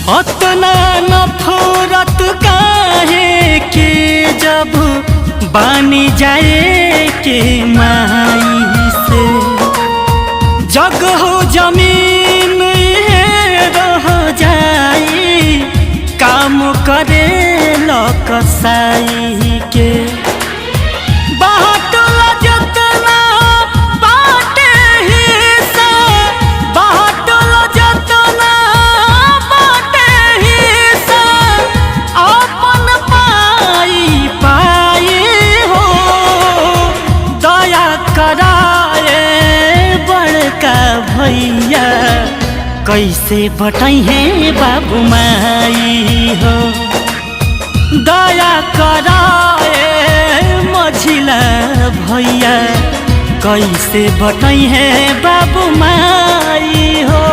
अतना नफरत काहे के जब बानी जाए के माई से। जग हो जमीन रह जाई काम करे लकसाई के। भैया कैसे बटाई है बाबू माई हो, दया कराए मझिला भैया कैसे बटाई है बाबू माई हो।